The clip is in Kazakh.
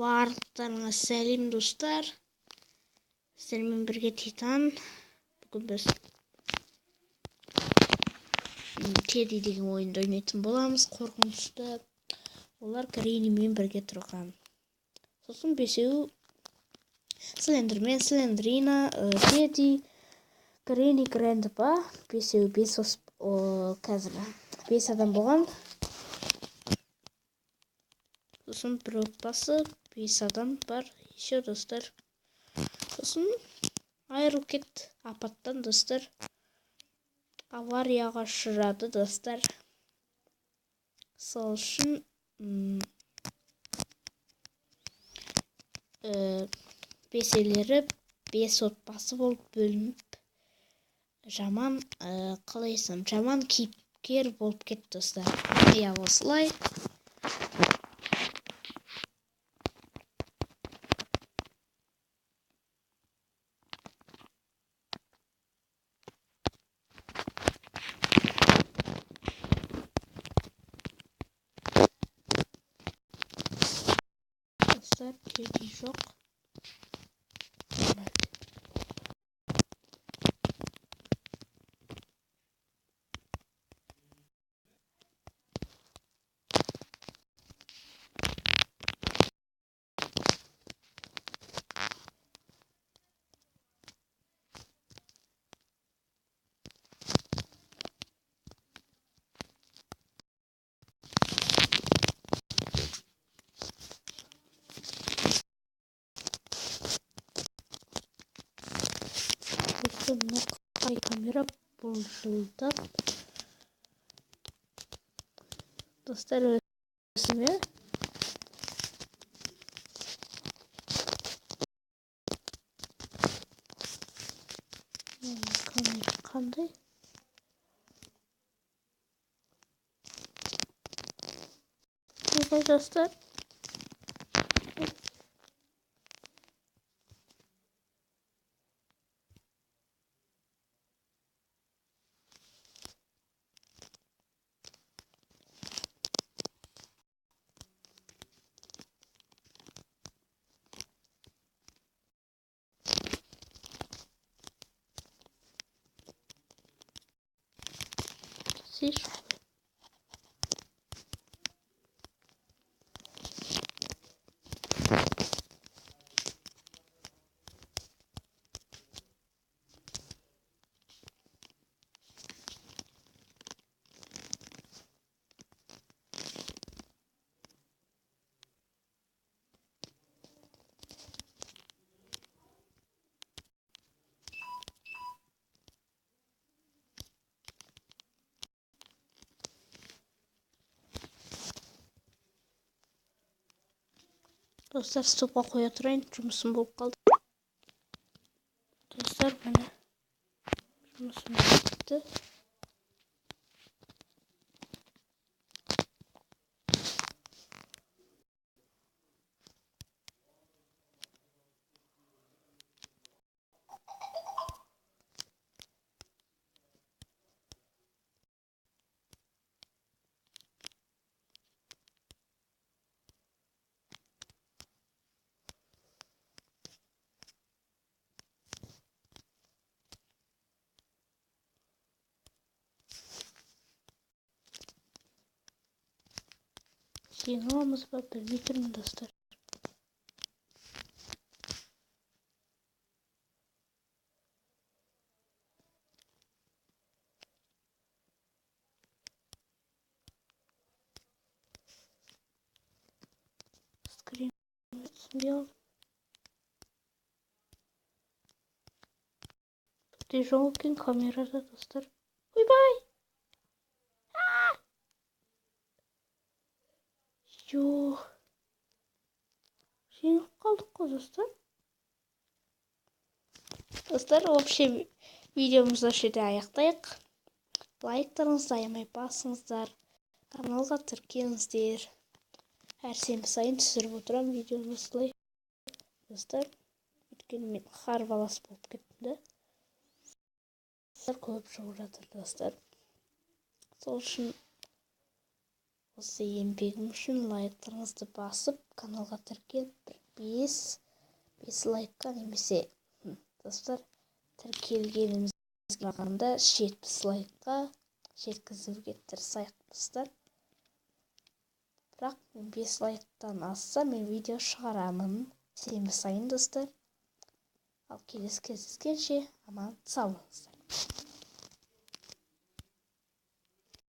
Барлықтарыңа сәлем достар. Сіздермен бірге Титан. Бүгін біз Тедди деген ойынды ойнайтын боламыз. Қорқынышты. Олар Грейнимен бірге тұрған. Сосын бесеу Слендермен, Слендрина, Тедди, Грейни, Грэндпа. Бесеу қазір 5 адам болған. Сосын бір отбасы 5 адам бар. Еще достар. Сосын айырылып кетті апаттан достар. Аварияға ұшырады достар. Сол үшін беселері 5 отбасы болып бөлініп жаман қалайсам жаман кейіпкер болып кетті достар. Иә, осылай. Достар, Тедди жоқ. Мына қай камера бұлжылдап. Достар, өсіме камера қандай? Бұлғай достар. Сеш. Достар, стопқа қоя тұрайын, жұмысым болып қалды. Достар, міне жұмысым бітті. Жеңе аламыз ба, білмей тұрмын достар. Скрин сделал. Ты желтый камерада достар. Ойбай! Жоқ. Жеңіп қалдық қой достар. Достар, вообще видеомызды осы жерде аяқтайық. Лайктарыңызды аямай басыңыздар. Каналға тіркеліңіздер. Әр сенбі сайын түсіріп отырамын видеоны осылай. Достар, өйткені мен қар баласы болып кеттім. Достар, көп шығып жатыр достар. Сол үшін осы еңбегім үшін лайктарыңызды басып, каналға тіркеліп, 5 лайкқа немесе достар тіркелгенімізге қарағанда 70 лайкқа жеткізуге тырысайық достар. Бірақ 5 лайктан асса мен видео шығарамын сенбі сайын достар. Ал келесі кездескенше аман сау болыңыздар.